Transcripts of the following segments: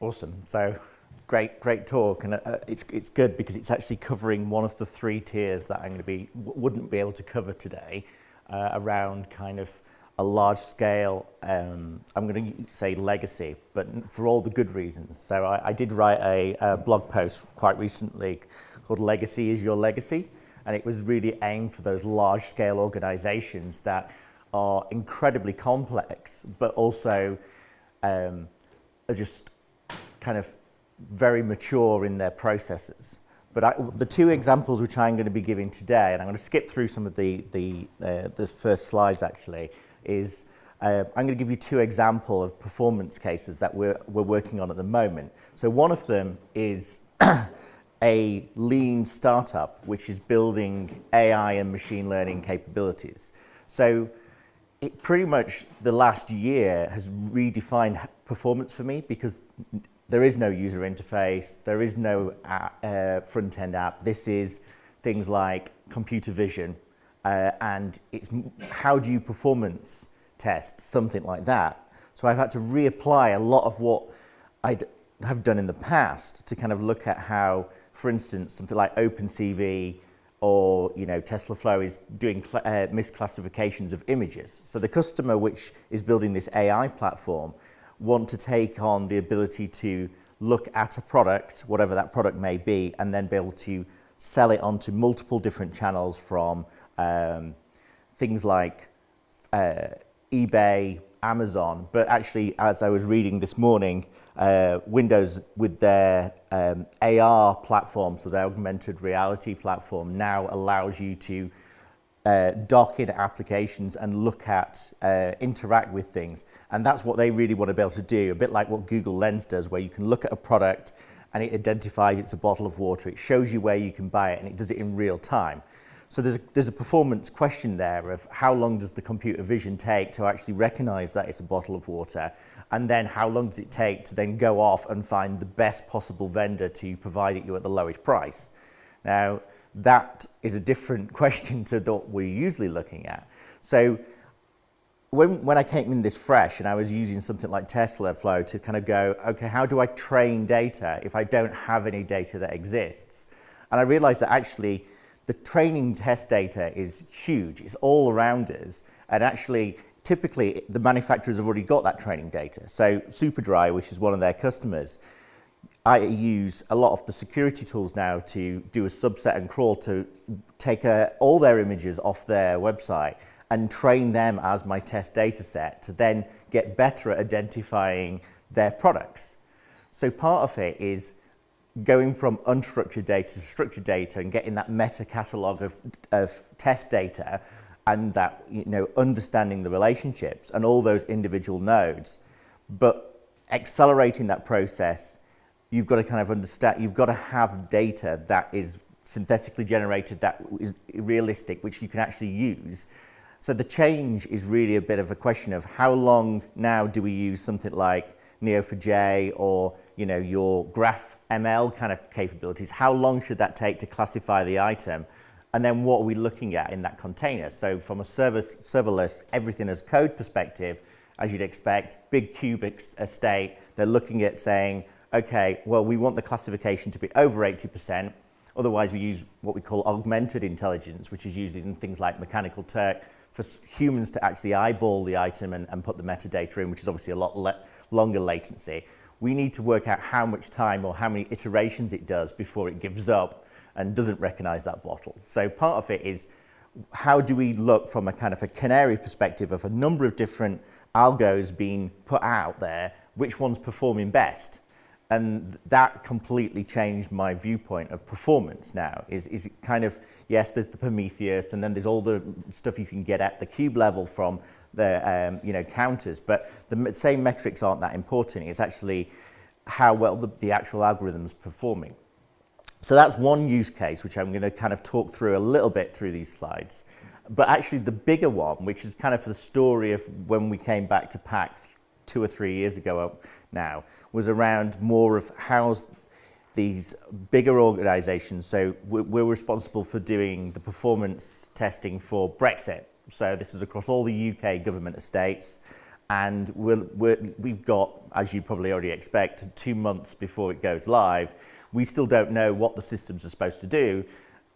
Awesome. So great talk, and it's good because it's actually covering one of the three tiers that wouldn't be able to cover today, around kind of a large scale, I'm going to say legacy, but for all the good reasons. So I did write a blog post quite recently called "Legacy is Your Legacy," and it was really aimed for those large scale organizations that are incredibly complex, but also are just kind of very mature in their processes. But the two examples which I'm going to be giving today, and I'm going to skip through some of the first slides actually, is I'm going to give you two examples of performance cases that we're working on at the moment. So one of them is a lean startup which is building AI and machine learning capabilities. So it pretty much the last year has redefined performance for me, because there is no user interface, there is no front-end app. This is things like computer vision, and it's how do you performance test something like that. So I've had to reapply a lot of what I have done in the past to kind of look at how, for instance, something like OpenCV or TeslaFlow is doing misclassifications of images. So the customer which is building this AI platform want to take on the ability to look at a product, whatever that product may be, and then be able to sell it onto multiple different channels, from things like eBay, Amazon, but actually, as I was reading this morning, Windows with their AR platform, so their augmented reality platform, now allows you to dock in applications and look at, interact with things. And that's what they really want to be able to do, a bit like what Google Lens does, where you can look at a product and it identifies it's a bottle of water, it shows you where you can buy it, and it does it in real time. So there's a performance question there of how long does the computer vision take to actually recognize that it's a bottle of water, and then how long does it take to then go off and find the best possible vendor to provide it you at the lowest price. Now, that is a different question to what we're usually looking at. So when I came in this fresh and I was using something like TeslaFlow to kind of go, okay, how do I train data if I don't have any data that exists? And I realized that actually the training test data is huge. It's all around us. And actually, typically, the manufacturers have already got that training data. So Superdry, which is one of their customers, I use a lot of the security tools now to do a subset and crawl to take all their images off their website and train them as my test data set to then get better at identifying their products. So part of it is going from unstructured data to structured data and getting that meta catalog of test data, and that, understanding the relationships and all those individual nodes. But accelerating that process, you've got to kind of understand, you've got to have data that is synthetically generated, that is realistic, which you can actually use. So the change is really a bit of a question of how long now do we use something like Neo4j or your graph ML kind of capabilities. How long should that take to classify the item? And then what are we looking at in that container? So from a serverless, everything as code perspective, as you'd expect, big cubic estate, they're looking at saying, okay, well, we want the classification to be over 80%. Otherwise, we use what we call augmented intelligence, which is used in things like Mechanical Turk for humans to actually eyeball the item and put the metadata in, which is obviously a lot longer latency. We need to work out how much time or how many iterations it does before it gives up and doesn't recognize that bottle. So part of it is, how do we look from a kind of a canary perspective of a number of different algos being put out there, which one's performing best? And that completely changed my viewpoint of performance now. Is it kind of, yes, there's the Prometheus, and then there's all the stuff you can get at the cube level from the counters, but the same metrics aren't that important. It's actually how well the actual algorithm's performing. So that's one use case, which I'm going to kind of talk through a little bit through these slides. But actually the bigger one, which is kind of the story of when we came back to PAC 2 or 3 years ago now, was around more of how these bigger organizations, so we're responsible for doing the performance testing for Brexit. So this is across all the UK government estates, and we've got, as you probably already expect, 2 months before it goes live. We still don't know what the systems are supposed to do.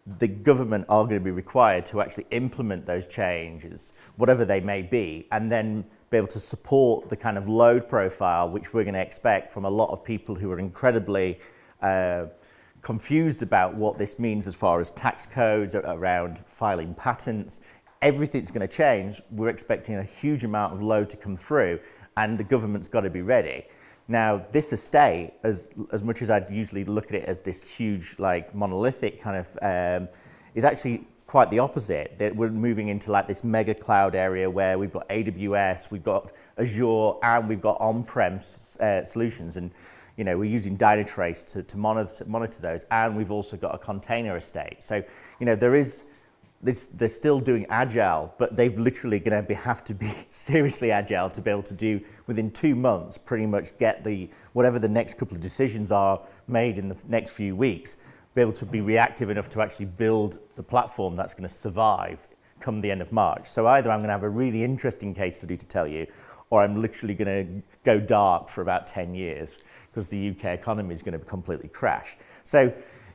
The government are going to be required to actually implement those changes, whatever they may be, and then be able to support the kind of load profile which we're going to expect from a lot of people who are incredibly confused about what this means as far as tax codes, around filing patents. Everything's going to change. We're expecting a huge amount of load to come through, and the government's got to be ready. Now, this estate, as much as I'd usually look at it as this huge, like, monolithic kind of, is actually quite the opposite. That we're moving into like this mega cloud area where we've got AWS, we've got Azure, and we've got on-prem solutions. And you know, we're using Dynatrace to monitor those, and we've also got a container estate. So, you know, they're still doing agile, but they've literally going to have to be seriously agile to be able to do, within 2 months, pretty much get whatever the next couple of decisions are made in the next few weeks, be able to be reactive enough to actually build the platform that's going to survive come the end of March. So either I'm going to have a really interesting case study to tell you, or I'm literally going to go dark for about 10 years because the UK economy is going to completely crash. So,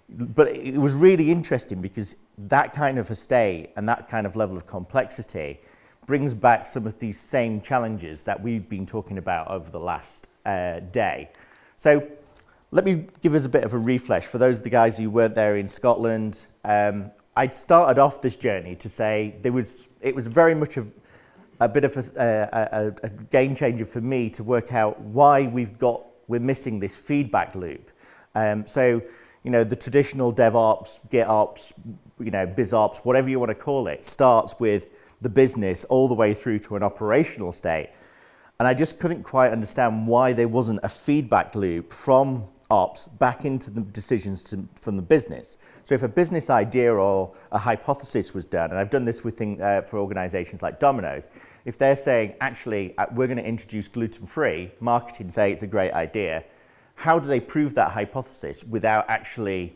but it was really interesting because that kind of estate and that kind of level of complexity brings back some of these same challenges that we've been talking about over the last day. So let me give us a bit of a refresh. For those of the guys who weren't there in Scotland, I started off this journey to say it was very much a bit of a game changer for me to work out why we're missing this feedback loop. So, you know, the traditional DevOps, GitOps, you know, BizOps, whatever you want to call it, starts with the business all the way through to an operational state. And I just couldn't quite understand why there wasn't a feedback loop from ops back into the decisions from the business. So if a business idea or a hypothesis was done, and I've done this with for organizations like Domino's, if they're saying, actually, we're going to introduce gluten-free, marketing say it's a great idea, how do they prove that hypothesis without actually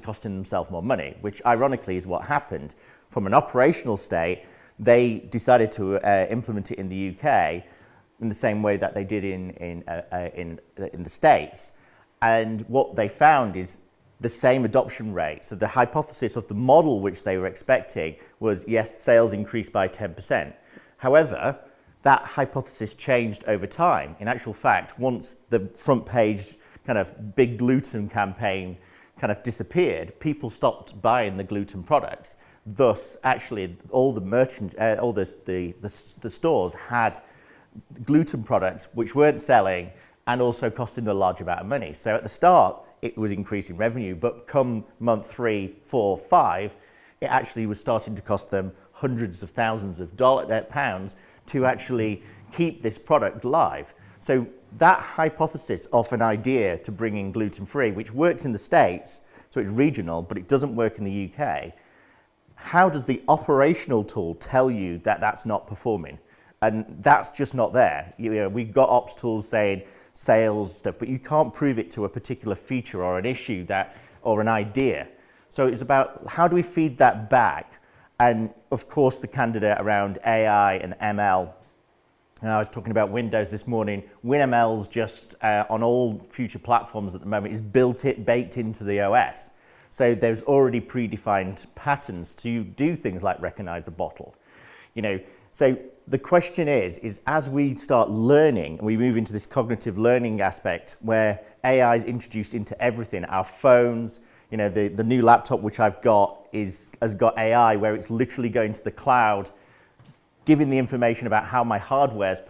costing themselves more money, which ironically is what happened. From an operational state, they decided to implement it in the UK in the same way that they did in the States. And what they found is the same adoption rate. So the hypothesis of the model which they were expecting was, yes, sales increased by 10%. However, that hypothesis changed over time. In actual fact, once the front page kind of big gluten campaign kind of disappeared, people stopped buying the gluten products. Thus, actually, all the merchants, all the stores had gluten products which weren't selling and also costing a large amount of money. So at the start, it was increasing revenue, but come month 3, 4, 5, it actually was starting to cost them hundreds of thousands of pounds to actually keep this product live. So that hypothesis of an idea to bring in gluten-free, which works in the States, so it's regional, but it doesn't work in the UK, how does the operational tool tell you that that's not performing? And that's just not there. You know, we've got ops tools saying sales stuff, but you can't prove it to a particular feature or an issue or an idea. So it's about how do we feed that back? And of course, the candidate around AI and ML. And I was talking about Windows this morning. WinML's just on all future platforms at the moment is baked into the OS. So there's already predefined patterns to do things like recognize a bottle. You know, so the question is as we start learning and we move into this cognitive learning aspect where AI is introduced into everything, our phones, you know, the new laptop which I've got has got AI where it's literally going to the cloud, giving the information about how my hardware's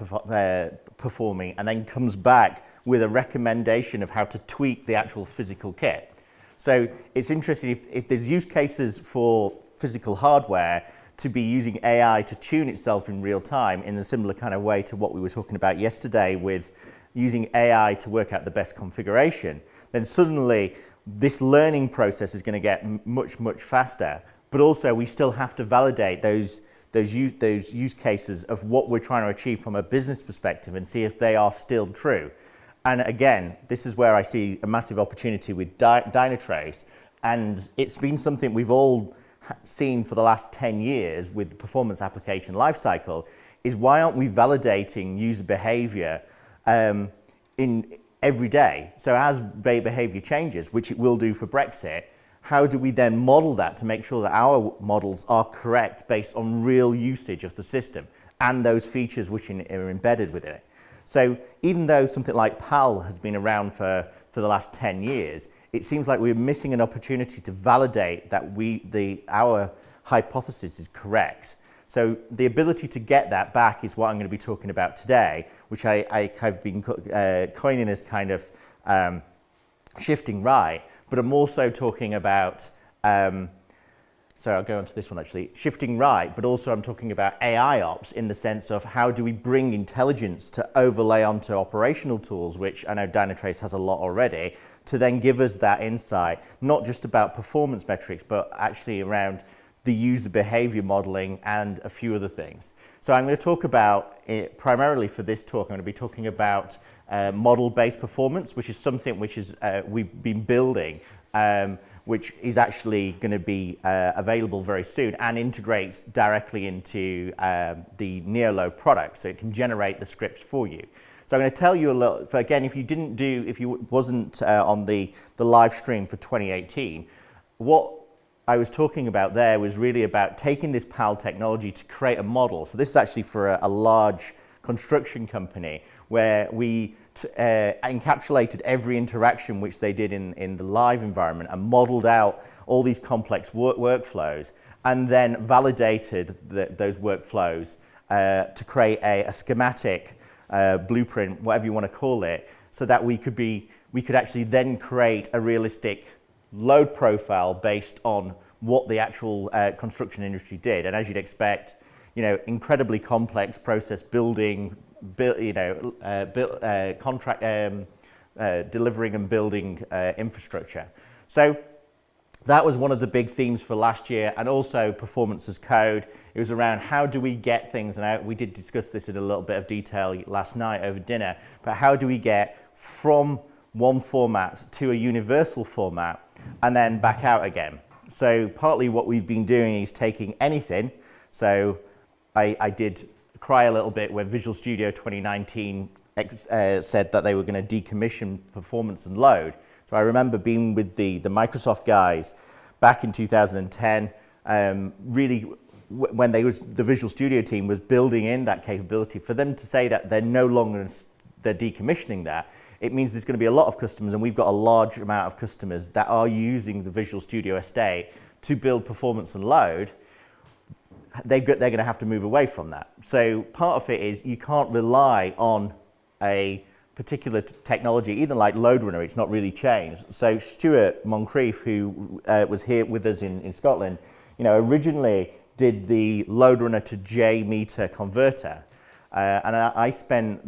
performing, and then comes back with a recommendation of how to tweak the actual physical kit. So it's interesting if there's use cases for physical hardware to be using AI to tune itself in real time in a similar kind of way to what we were talking about yesterday with using AI to work out the best configuration, then suddenly this learning process is going to get much, much faster. But also we still have to validate those use cases of what we're trying to achieve from a business perspective and see if they are still true. And again, this is where I see a massive opportunity with Dynatrace. And it's been something we've all seen for the last 10 years with the performance application lifecycle is why aren't we validating user behavior in every day? So as behavior changes, which it will do for Brexit, how do we then model that to make sure that our models are correct based on real usage of the system and those features which are embedded within it? So even though something like PAL has been around for the last 10 years, it seems like we're missing an opportunity to validate that our hypothesis is correct. So the ability to get that back is what I'm going to be talking about today, which I have been coining as kind of shifting right, but I'm also talking about, so I'll go on to this one actually, shifting right, but also I'm talking about AIOps in the sense of how do we bring intelligence to overlay onto operational tools, which I know Dynatrace has a lot already, to then give us that insight, not just about performance metrics, but actually around the user behavior modeling and a few other things. So I'm going to talk about, primarily for this talk, I'm going to be talking about model-based performance, which is something which is we've been building, which is actually going to be available very soon and integrates directly into the Neoload product, so it can generate the scripts for you. So I'm going to tell you a little, again, if you wasn't on the live stream for 2018, what I was talking about there was really about taking this PAL technology to create a model. So this is actually for a large construction company where we encapsulated every interaction which they did in the live environment and modeled out all these complex workflows and then validated those workflows to create a schematic blueprint, whatever you want to call it, so that we could actually then create a realistic load profile based on what the actual construction industry did. And as you'd expect, incredibly complex process building, contract delivering and building infrastructure. So that was one of the big themes for last year, and also performance as code. It was around how do we get things, and we did discuss this in a little bit of detail last night over dinner, but how do we get from one format to a universal format and then back out again? So partly what we've been doing is taking anything. So I did cry a little bit when Visual Studio 2019 said that they were going to decommission performance and load. So I remember being with the Microsoft guys back in 2010, really when the Visual Studio team was building in that capability. For them to say that they're decommissioning that, it means there's going to be a lot of customers, and we've got a large amount of customers that are using the Visual Studio estate to build performance and load. They're going to have to move away from that. So part of it is you can't rely on a particular technology, even like LoadRunner, it's not really changed. So Stuart Moncrief, who was here with us in Scotland, originally did the LoadRunner to JMeter converter. And I spent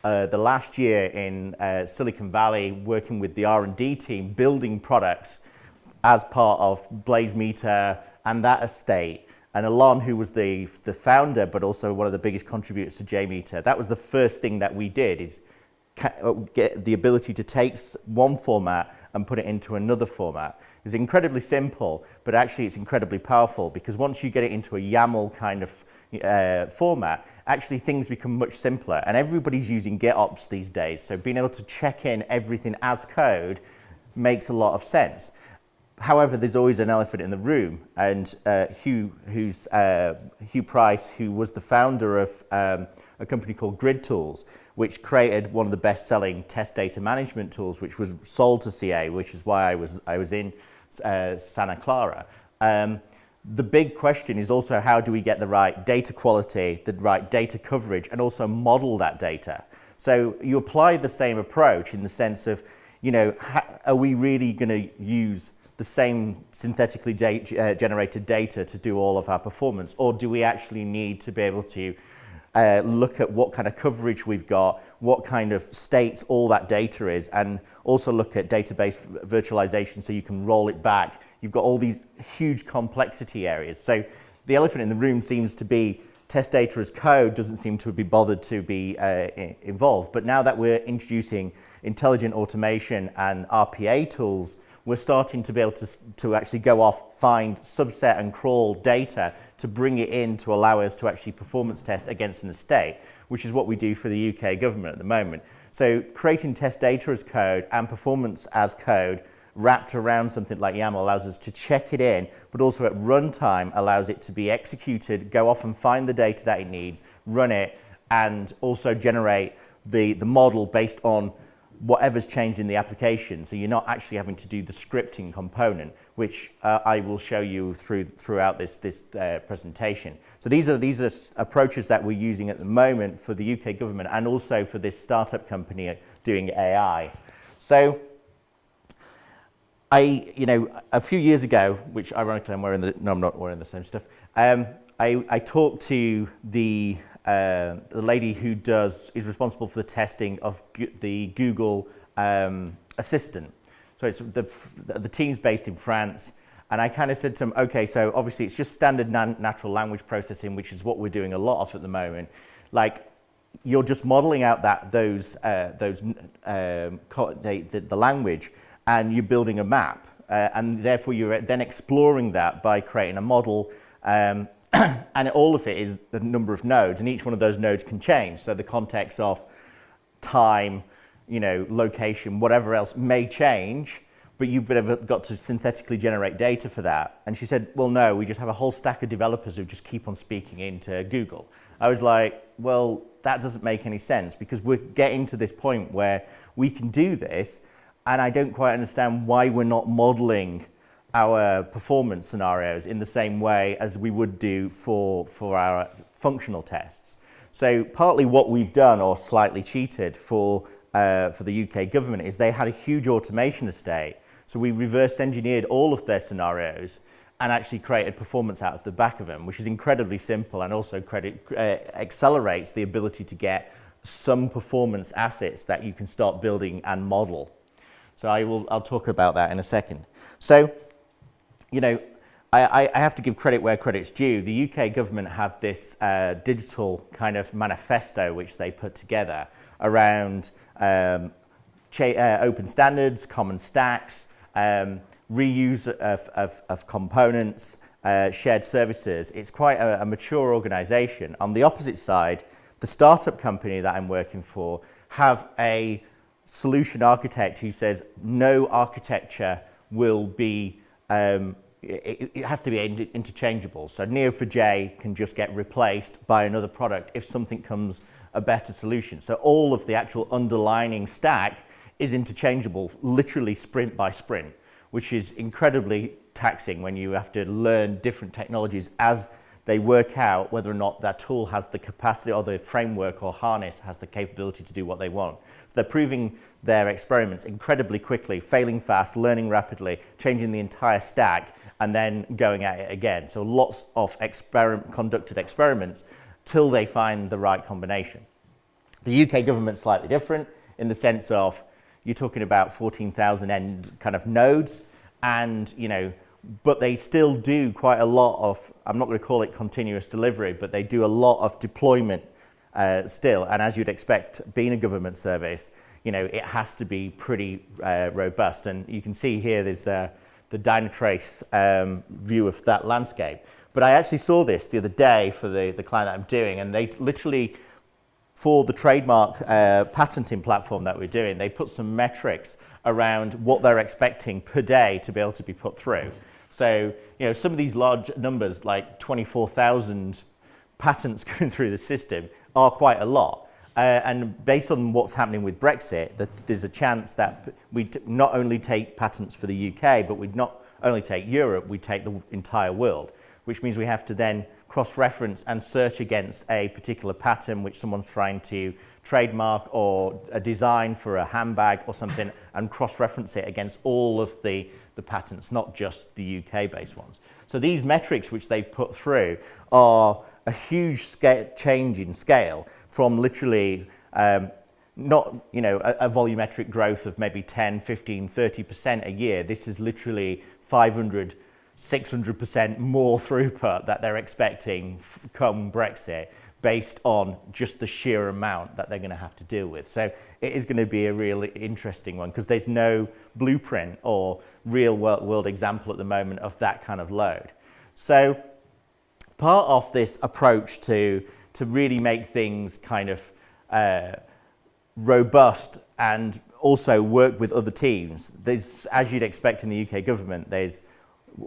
the last year in Silicon Valley working with the R&D team building products as part of BlazeMeter and that estate. And Alon, who was the founder but also one of the biggest contributors to JMeter, that was the first thing that we did, is get the ability to take one format and put it into another format. It's incredibly simple, but actually it's incredibly powerful, because once you get it into a YAML kind of format, actually things become much simpler. And everybody's using GitOps these days, so being able to check in everything as code makes a lot of sense. However, there's always an elephant in the room, and Hugh Price, who was the founder of a company called Grid Tools, which created one of the best-selling test data management tools, which was sold to CA, which is why I was in Santa Clara. The big question is also, how do we get the right data quality, the right data coverage, and also model that data? So you apply the same approach in the sense of, are we really going to use the same synthetically generated data to do all of our performance, or do we actually need to be able to look at what kind of coverage we've got, what kind of states all that data is, and also look at database virtualization so you can roll it back. You've got all these huge complexity areas. So the elephant in the room seems to be test data as code doesn't seem to be bothered to be involved. But now that we're introducing intelligent automation and RPA tools, we're starting to be able to actually go off, find subset and crawl data to bring it in to allow us to actually performance test against an estate, which is what we do for the UK government at the moment. So creating test data as code and performance as code wrapped around something like YAML allows us to check it in, but also at runtime allows it to be executed, go off and find the data that it needs, run it, and also generate the model based on whatever's changed in the application. So you're not actually having to do the scripting component, which I will show you throughout this presentation. So these are approaches that we're using at the moment for the UK government and also for this startup company doing AI. So a few years ago, which ironically I'm wearing I'm not wearing the same stuff. I talked to the lady who is responsible for the testing of the Google Assistant. So it's the team's based in France, and I kind of said to them, okay, so obviously it's just standard natural language processing, which is what we're doing a lot of at the moment. Like, you're just modeling out the language, and you're building a map, and therefore you're then exploring that by creating a model. And all of it is the number of nodes, and each one of those nodes can change. So the context of time, location, whatever else may change, but you've got to synthetically generate data for that. And she said, well, no, we just have a whole stack of developers who just keep on speaking into Google. I was like, well, that doesn't make any sense, because we're getting to this point where we can do this, and I don't quite understand why we're not modeling our performance scenarios in the same way as we would do for our functional tests. So partly what we've done, or slightly cheated for the UK government, is they had a huge automation estate. So we reverse engineered all of their scenarios and actually created performance out of the back of them, which is incredibly simple and also accelerates the ability to get some performance assets that you can start building and model. So I'll talk about that in a second. So, I have to give credit where credit's due. The UK government have this digital kind of manifesto which they put together around open standards, common stacks, reuse of components, shared services. It's quite a mature organization. On the opposite side, the startup company that I'm working for have a solution architect who says no architecture will be it has to be interchangeable. So Neo4j can just get replaced by another product if something comes a better solution. So all of the actual underlying stack is interchangeable, literally sprint by sprint, which is incredibly taxing when you have to learn different technologies as they work out whether or not that tool has the capacity, or the framework or harness has the capability to do what they want. So they're proving their experiments incredibly quickly, failing fast, learning rapidly, changing the entire stack, and then going at it again. So lots of conducted experiments till they find the right combination. The UK government's slightly different in the sense of you're talking about 14,000 end kind of nodes, and but they still do quite a lot of, I'm not going to call it continuous delivery, but they do a lot of deployment still. And as you'd expect, being a government service, it has to be pretty robust. And you can see here there's the Dynatrace view of that landscape. But I actually saw this the other day for the client that I'm doing, and they literally, for the trademark patenting platform that we're doing, they put some metrics around what they're expecting per day to be able to be put through. So, some of these large numbers, like 24,000 patents going through the system, are quite a lot. And based on what's happening with Brexit, there's a chance that we not only take patents for the UK, but we'd not only take Europe, we take the entire world, which means we have to then cross-reference and search against a particular pattern which someone's trying to trademark, or a design for a handbag or something, and cross-reference it against all of the patents, not just the UK-based ones. So these metrics which they put through are a huge change in scale from literally not a volumetric growth of maybe 10, 15, 30% a year. This is literally 500, 600% more throughput that they're expecting come Brexit, based on just the sheer amount that they're going to have to deal with. So it is going to be a really interesting one because there's no blueprint or real world example at the moment of that kind of load. So part of this approach to really make things kind of robust and also work with other teams, there's, as you'd expect in the UK government, there's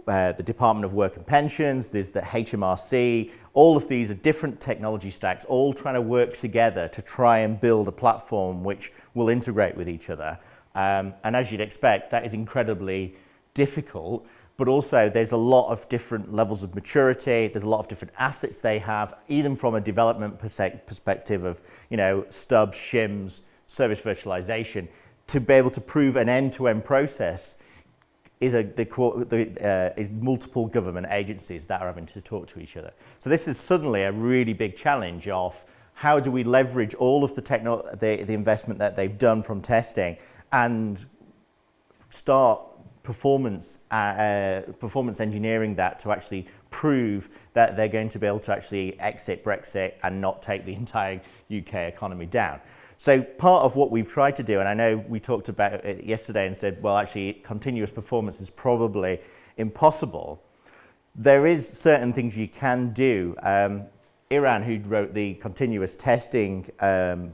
the Department of Work and Pensions, there's the HMRC, all of these are different technology stacks, all trying to work together to try and build a platform which will integrate with each other. And as you'd expect, that is incredibly difficult, but also there's a lot of different levels of maturity, there's a lot of different assets they have, even from a development perspective of, you know, stubs, shims, service virtualization, to be able to prove an end-to-end process is multiple government agencies that are having to talk to each other. So this is suddenly a really big challenge of how do we leverage all of the investment that they've done from testing and start performance engineering that to actually prove that they're going to be able to actually exit Brexit and not take the entire UK economy down. So part of what we've tried to do, and I know we talked about it yesterday and said, well, actually continuous performance is probably impossible. There is certain things you can do. Iran, who wrote the continuous testing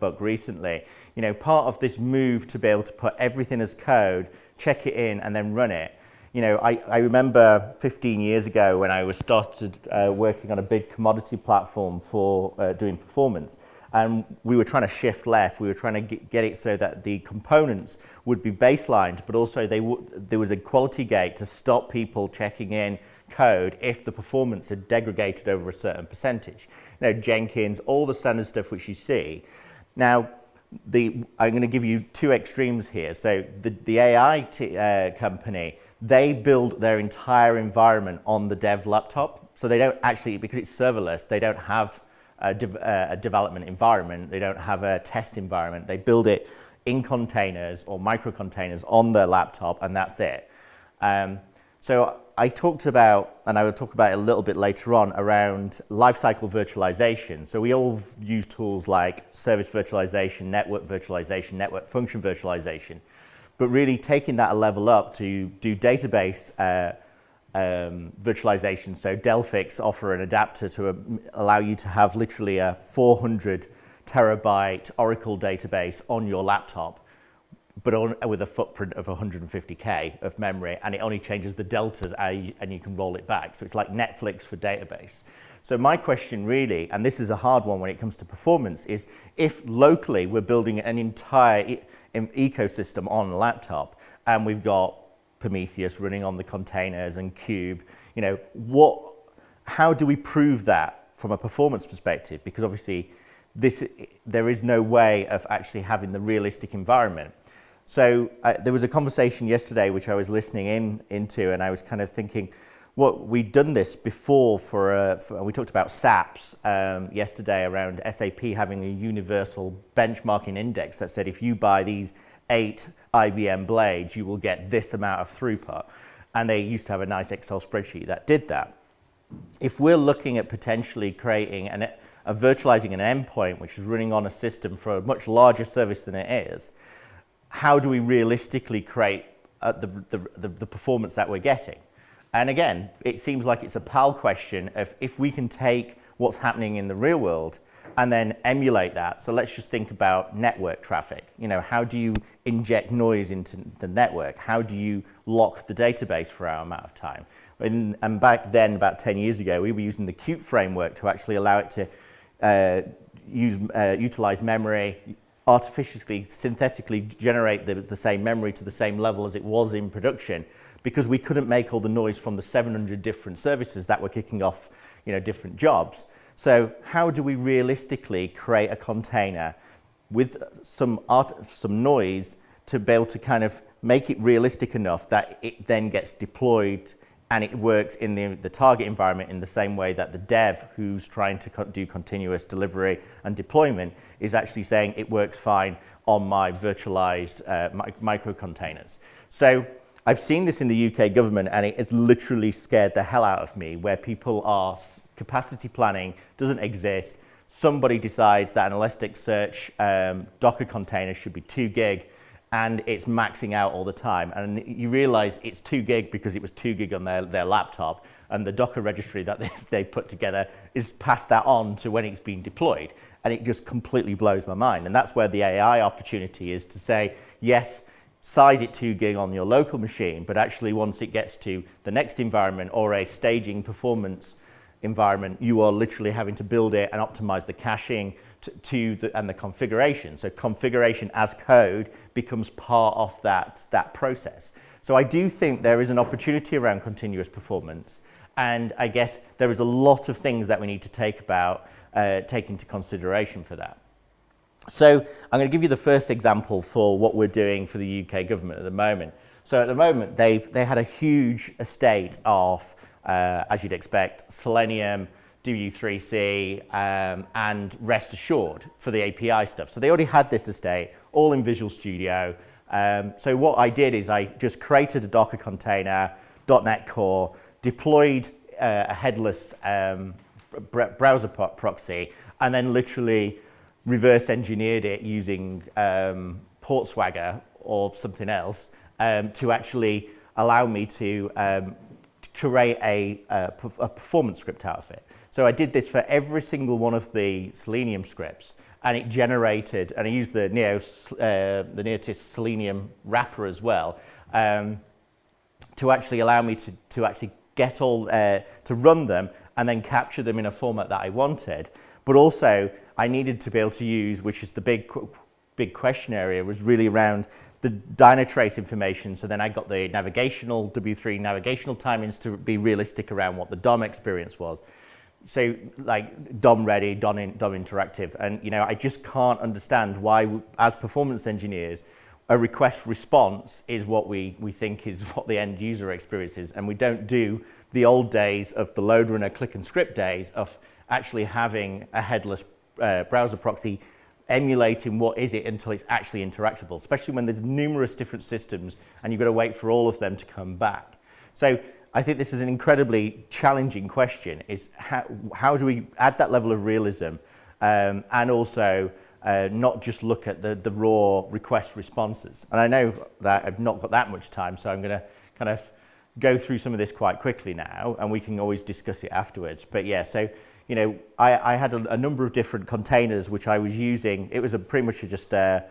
book recently, you know, part of this move to be able to put everything as code, check it in, and then run it. You know, I remember 15 years ago when I was started working on a big commodity platform for doing performance. And we were trying to shift left. We were trying to get it so that the components would be baselined, but also there was a quality gate to stop people checking in code if the performance had degraded over a certain percentage. You know, Jenkins, all the standard stuff which you see. Now, I'm going to give you two extremes here. So the AI company, they build their entire environment on the dev laptop. So they don't actually, because it's serverless, they don't have a development environment, they don't have a test environment, they build it in containers or micro containers on their laptop, and that's it. So I talked about, and I will talk about it a little bit later on, around lifecycle virtualization. So we all use tools like service virtualization, network function virtualization, but really taking that a level up to do database virtualization. So Delphix offer an adapter to allow you to have literally a 400 terabyte Oracle database on your laptop, but with a footprint of 150K of memory, and it only changes the deltas and you can roll it back. So it's like Netflix for database. So my question really, and this is a hard one when it comes to performance, is if locally we're building an entire ecosystem on a laptop and we've got Prometheus running on the containers and Cube, you know, how do we prove that from a performance perspective? Because obviously there is no way of actually having the realistic environment. So there was a conversation yesterday which I was listening into, and I was kind of thinking, we'd done this before we talked about SAPs yesterday around SAP having a universal benchmarking index that said if you buy these 8 IBM blades, you will get this amount of throughput. And they used to have a nice Excel spreadsheet that did that. If we're looking at potentially creating virtualizing an endpoint which is running on a system for a much larger service than it is, how do we realistically create the performance that we're getting? And again, it seems like it's a PAL question of if we can take what's happening in the real world and then emulate that. So let's just think about network traffic. You know, how do you inject noise into the network? How do you lock the database for our amount of time? And back then, about 10 years ago, we were using the Qt framework to actually allow it to utilize memory, artificially, synthetically generate the same memory to the same level as it was in production, because we couldn't make all the noise from the 700 different services that were kicking off, you know, different jobs. So how do we realistically create a container with some noise to be able to kind of make it realistic enough that it then gets deployed and it works in the target environment in the same way that the dev who's trying to do continuous delivery and deployment is actually saying it works fine on my virtualized micro containers. So I've seen this in the UK government, and it has literally scared the hell out of me, where people are capacity planning doesn't exist. somebody decides that an Elasticsearch Docker container should be 2 gig, and it's maxing out all the time. And you realize it's 2 gig because it was 2 gig on their laptop, and the Docker registry that they put together is passed that on to when it's being deployed. And it just completely blows my mind. And that's where the AI opportunity is, to say, yes, size it 2 gig on your local machine, but actually once it gets to the next environment or a staging performance environment, you are literally having to build it and optimize the caching and the configuration. So configuration as code becomes part of that process. So I do think there is an opportunity around continuous performance, and I guess there is a lot of things that we need to take into consideration for that. So I'm going to give you the first example for what we're doing for the UK government at the moment. So at the moment, they had a huge estate of, as you'd expect, Selenium, W3C, and Rest Assured for the API stuff. So they already had this estate, all in Visual Studio. So what I did is I just created a Docker container, .NET Core, deployed a headless browser proxy, and then literally reverse engineered it using PortSwagger or something else to actually allow me to create a performance script out of it. So I did this for every single one of the Selenium scripts, and it generated, and I used the Neotys Selenium wrapper as well, to actually allow me to actually get all, to run them and then capture them in a format that I wanted. But also I needed to be able to use, which is the big question area, was really around the Dynatrace information. So then I got the navigational, W3 navigational timings to be realistic around what the DOM experience was. So like DOM ready, DOM interactive. And you know, I just can't understand why, as performance engineers, a request response is what we think is what the end user experience is. And we don't do the old days of the load runner click and script days of actually having a headless browser proxy emulating what is it until it's actually interactable, especially when there's numerous different systems and you've got to wait for all of them to come back. So I think this is an incredibly challenging question, is how do we add that level of realism and also not just look at the raw request responses. And I know that I've not got that much time, so I'm going to kind of go through some of this quite quickly now, and we can always discuss it afterwards. But yeah, so you know, I had a number of different containers which I was using. It was pretty much just a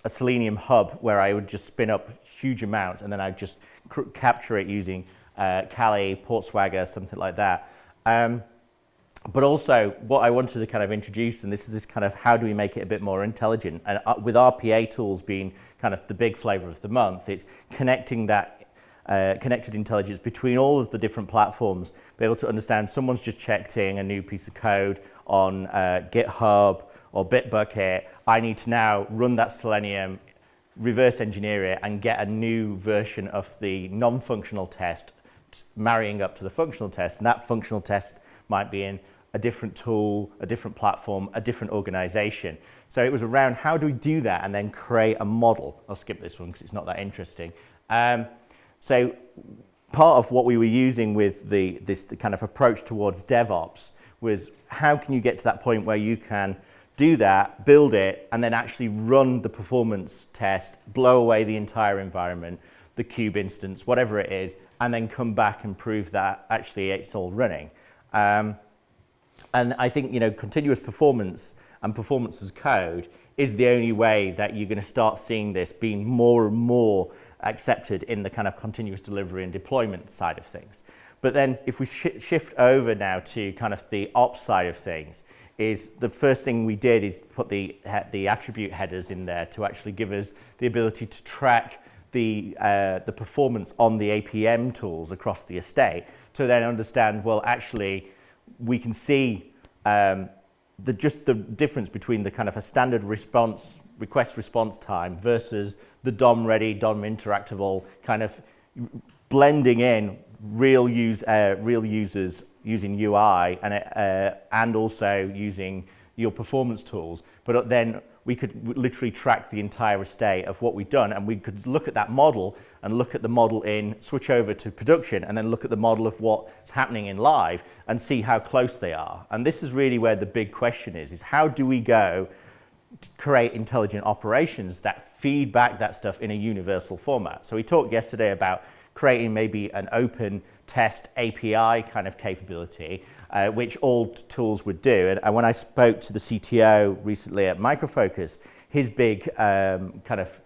Selenium hub where I would just spin up huge amounts, and then I'd just capture it using Kali, PortSwagger, something like that. But also what I wanted to kind of introduce, and this is this kind of how do we make it a bit more intelligent, and with RPA tools being kind of the big flavor of the month, it's connecting that connected intelligence between all of the different platforms, be able to understand someone's just checked in a new piece of code on GitHub or Bitbucket. I need to now run that Selenium, reverse engineer it, and get a new version of the non-functional test marrying up to the functional test. And that functional test might be in a different tool, a different platform, a different organization. So it was around how do we do that and then create a model. I'll skip this one because it's not that interesting. So part of what we were using with the kind of approach towards DevOps was how can you get to that point where you can do that, build it, and then actually run the performance test, blow away the entire environment, the kube instance, whatever it is, and then come back and prove that actually it's all running. And I think, you know, continuous performance and performance as code is the only way that you're going to start seeing this being more and more accepted in the kind of continuous delivery and deployment side of things. But then if we shift over now to kind of the ops side of things, is the first thing we did is put the attribute headers in there to actually give us the ability to track the performance on the APM tools across the estate, to then understand, well, actually, we can see just the difference between the kind of a standard request response time versus the DOM ready, DOM interactable, kind of blending in real users using UI and also using your performance tools, but then we could literally track the entire estate of what we've done, and we could look at that model and look at the model switch over to production, and then look at the model of what's happening in live and see how close they are. And this is really where the big question is how do we go to create intelligent operations that feed back that stuff in a universal format? So we talked yesterday about creating maybe an open test API kind of capability, which all tools would do. And when I spoke to the CTO recently at Micro Focus, his big kind of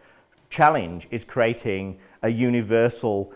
challenge is creating a universal,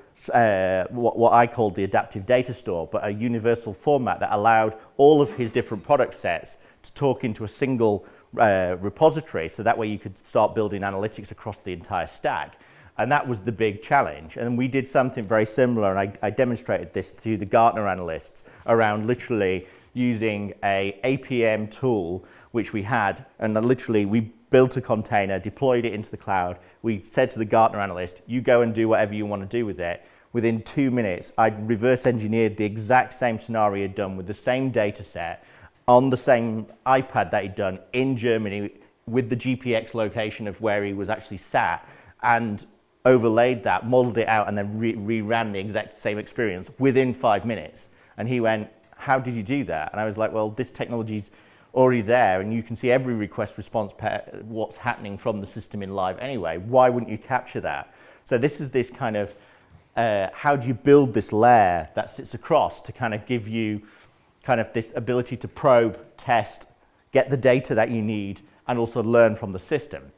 what I call the adaptive data store, but a universal format that allowed all of his different product sets to talk into a single repository, so that way you could start building analytics across the entire stack. And that was the big challenge. And we did something very similar, and I demonstrated this to the Gartner analysts around literally using a APM tool, which we had, and literally we built a container, deployed it into the cloud. We said to the Gartner analyst, you go and do whatever you want to do with it. Within 2 minutes, I'd reverse engineered the exact same scenario he'd done with the same data set on the same iPad that he'd done in Germany with the GPX location of where he was actually sat, and overlaid that, modeled it out, and then re-ran the exact same experience within 5 minutes. And he went, how did you do that? And I was like, well, this technology's already there, and you can see every request response what's happening from the system in live anyway. Why wouldn't you capture that? So this is this kind of, how do you build this layer that sits across to kind of give you kind of this ability to probe, test, get the data that you need, and also learn from the system.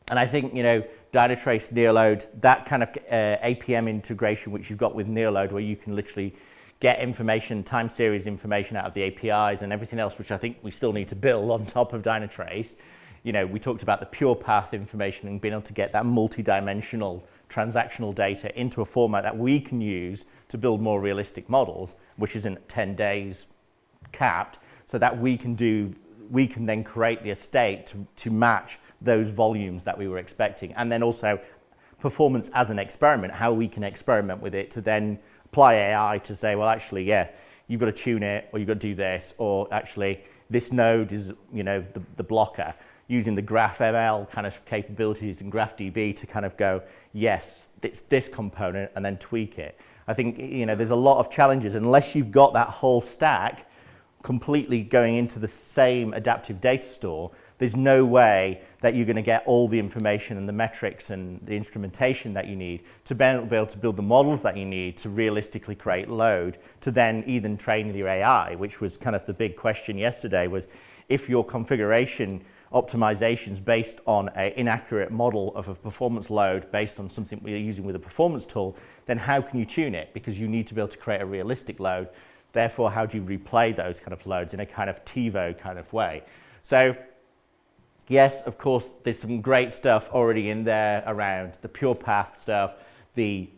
And I think, Dynatrace, Neoload, that kind of APM integration which you've got with Neoload, where you can literally get information, time series information out of the APIs and everything else, which I think we still need to build on top of Dynatrace. We talked about the pure path information and being able to get that multi-dimensional transactional data into a format that we can use to build more realistic models, which isn't 10 days capped, so that we can then create the estate to match those volumes that we were expecting. And then also performance as an experiment, how we can experiment with it to then apply AI to say, well, actually, yeah, you've got to tune it, or you've got to do this, or actually this node is, the blocker, using the GraphML kind of capabilities and GraphDB to kind of go, yes, it's this component, and then tweak it. I think, there's a lot of challenges unless you've got that whole stack completely going into the same adaptive data store. There's no way that you're going to get all the information and the metrics and the instrumentation that you need to be able to build the models that you need to realistically create load, to then even train your AI, which was kind of the big question yesterday, was if your configuration optimizations based on an inaccurate model of a performance load based on something we're using with a performance tool, then how can you tune it? Because you need to be able to create a realistic load. Therefore, how do you replay those kind of loads in a kind of TiVo kind of way? So, yes, of course, there's some great stuff already in there around the pure path stuff, the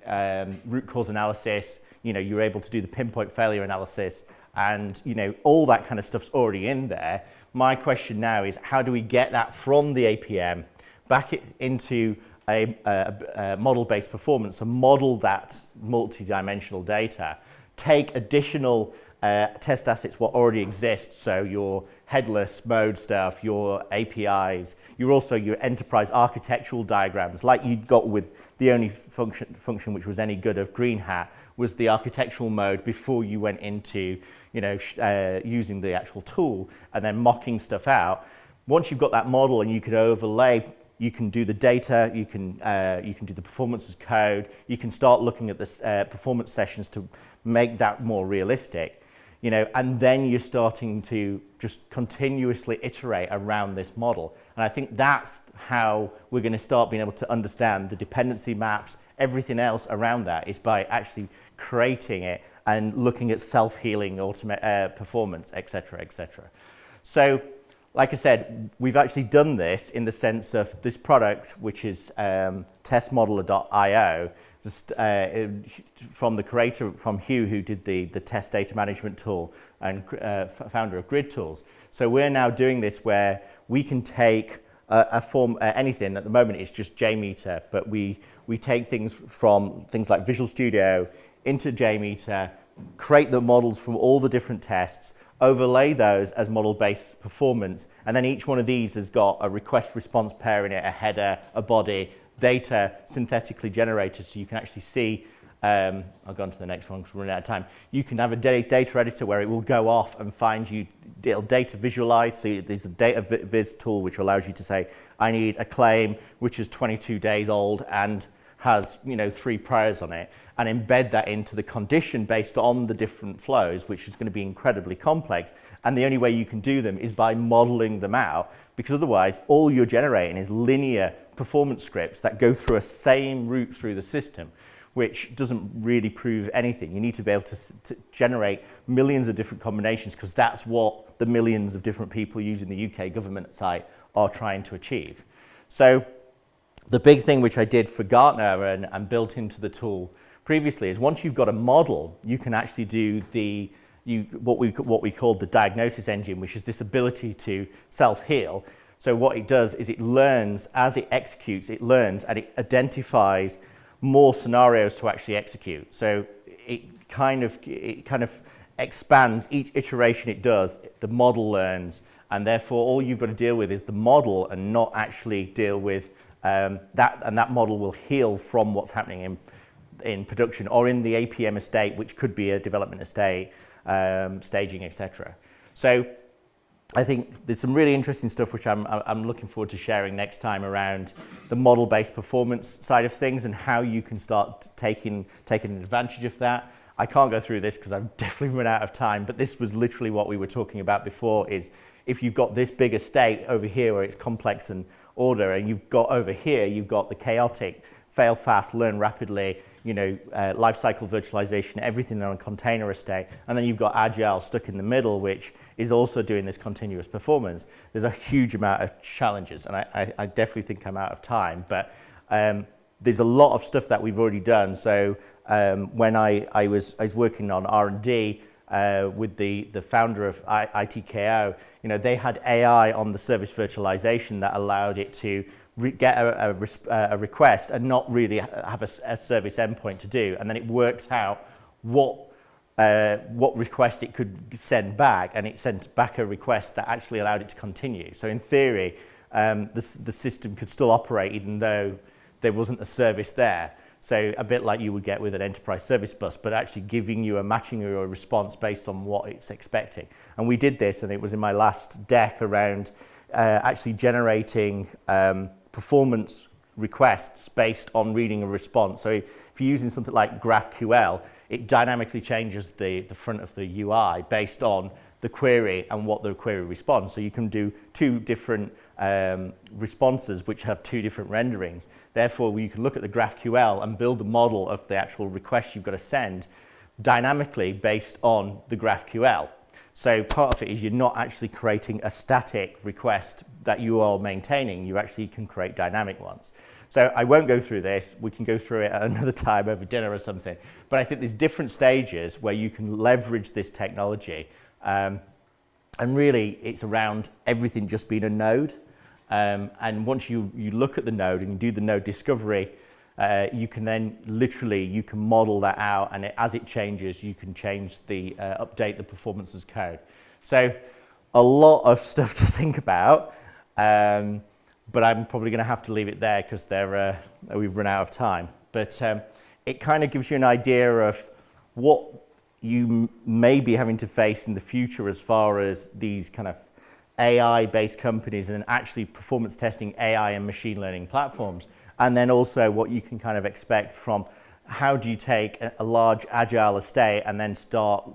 root cause analysis, you're able to do the pinpoint failure analysis, and all that kind of stuff's already in there. My question now is, how do we get that from the APM back into a model-based performance and model that multi-dimensional data, take additional test assets what already exist, so your headless mode stuff, your APIs, your enterprise architectural diagrams, like you got with the only function which was any good of Green Hat was the architectural mode before you went into using the actual tool and then mocking stuff out. Once you've got that model and you can overlay, you can do the data, you can do the performance as code, you can start looking at the performance sessions to make that more realistic. And then you're starting to just continuously iterate around this model. And I think that's how we're going to start being able to understand the dependency maps, everything else around that is by actually creating it and looking at self-healing performance, et cetera, et cetera. So, like I said, we've actually done this in the sense of this product, which is testmodeler.io, from the creator, from Hugh, who did the test data management tool and founder of Grid Tools. So we're now doing this where we can take a form, anything. At the moment it's just JMeter, but we take things from things like Visual Studio into JMeter, create the models from all the different tests, overlay those as model-based performance, and then each one of these has got a request-response pair in it, a header, a body, data synthetically generated, so you can actually see, I'll go on to the next one because we're running out of time. You can have a data editor where it will go off and find you, it'll data visualize, so there's a data viz tool which allows you to say, I need a claim which is 22 days old and has 3 priors on it, and embed that into the condition based on the different flows, which is going to be incredibly complex. And the only way you can do them is by modeling them out, because otherwise all you're generating is linear performance scripts that go through a same route through the system, which doesn't really prove anything. You need to be able to generate millions of different combinations, because that's what the millions of different people using the UK government site are trying to achieve. So the big thing which I did for Gartner and built into the tool previously is once you've got a model, you can actually do what we called the diagnosis engine, which is this ability to self-heal. So what it does is it learns, as it executes, it learns and it identifies more scenarios to actually execute. So it kind of expands each iteration it does, the model learns, and therefore all you've got to deal with is the model and not actually deal with that, and that model will heal from what's happening in production or in the APM estate, which could be a development estate, staging, etc. So I think there's some really interesting stuff which I'm looking forward to sharing next time around the model-based performance side of things and how you can start taking advantage of that. I can't go through this because I've definitely run out of time, but this was literally what we were talking about before, is if you've got this big estate over here where it's complex and order, and you've got over here, you've got the chaotic, fail fast, learn rapidly, lifecycle virtualization, everything on a container estate, and then you've got agile stuck in the middle, which is also doing this continuous performance. There's a huge amount of challenges, and I definitely think I'm out of time, but there's a lot of stuff that we've already done. So when I was working on R&D with the founder of ITKO, they had AI on the service virtualization that allowed it to get a request and not really have a service endpoint to do, and then it worked out what request it could send back, and it sent back a request that actually allowed it to continue. So in theory, the system could still operate even though there wasn't a service there. So a bit like you would get with an enterprise service bus, but actually giving you matching you a response based on what it's expecting. And we did this, and it was in my last deck around actually generating performance requests based on reading a response. So if you're using something like GraphQL, it dynamically changes the front of the UI based on the query and what the query responds. So you can do 2 different responses which have 2 different renderings. Therefore, you can look at the GraphQL and build a model of the actual request you've got to send dynamically based on the GraphQL. So part of it is you're not actually creating a static request that you are maintaining. You actually can create dynamic ones. So I won't go through this. We can go through it at another time over dinner or something. But I think there's different stages where you can leverage this technology. And really, it's around everything just being a node. And once you look at the node and you do the node discovery, you can then literally, model that out, and as it changes, you can change update the performance as code. So a lot of stuff to think about, but I'm probably going to have to leave it there because we've run out of time. But it kind of gives you an idea of what you may be having to face in the future as far as these kind of AI-based companies and actually performance testing AI and machine learning platforms. And then also what you can kind of expect from how do you take a large agile estate and then start,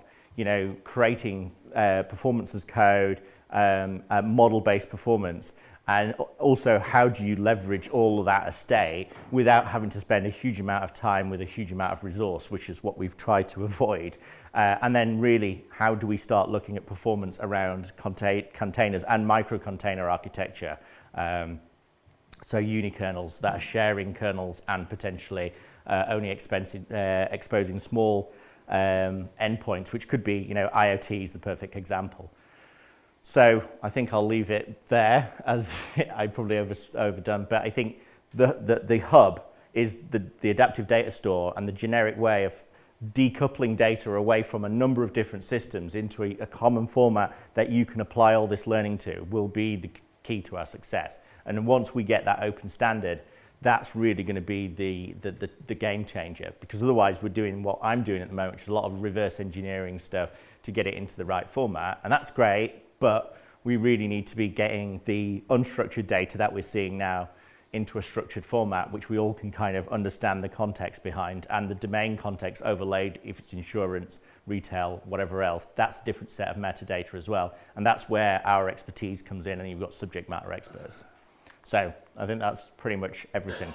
creating performance as code, model-based performance. And also, how do you leverage all of that estate without having to spend a huge amount of time with a huge amount of resource, which is what we've tried to avoid. And then really, how do we start looking at performance around containers and micro-container architecture? So unikernels that are sharing kernels and potentially only exposing small endpoints, which could be, IoT is the perfect example. So I think I'll leave it there, as I probably overdone. But I think the hub is the adaptive data store and the generic way of decoupling data away from a number of different systems into a common format that you can apply all this learning to will be the key to our success. And once we get that open standard, that's really going to be the game changer, because otherwise we're doing what I'm doing at the moment, which is a lot of reverse engineering stuff to get it into the right format. And that's great, but we really need to be getting the unstructured data that we're seeing now into a structured format, which we all can kind of understand the context behind, and the domain context overlaid, if it's insurance, retail, whatever else, that's a different set of metadata as well. And that's where our expertise comes in, and you've got subject matter experts. So I think that's pretty much everything.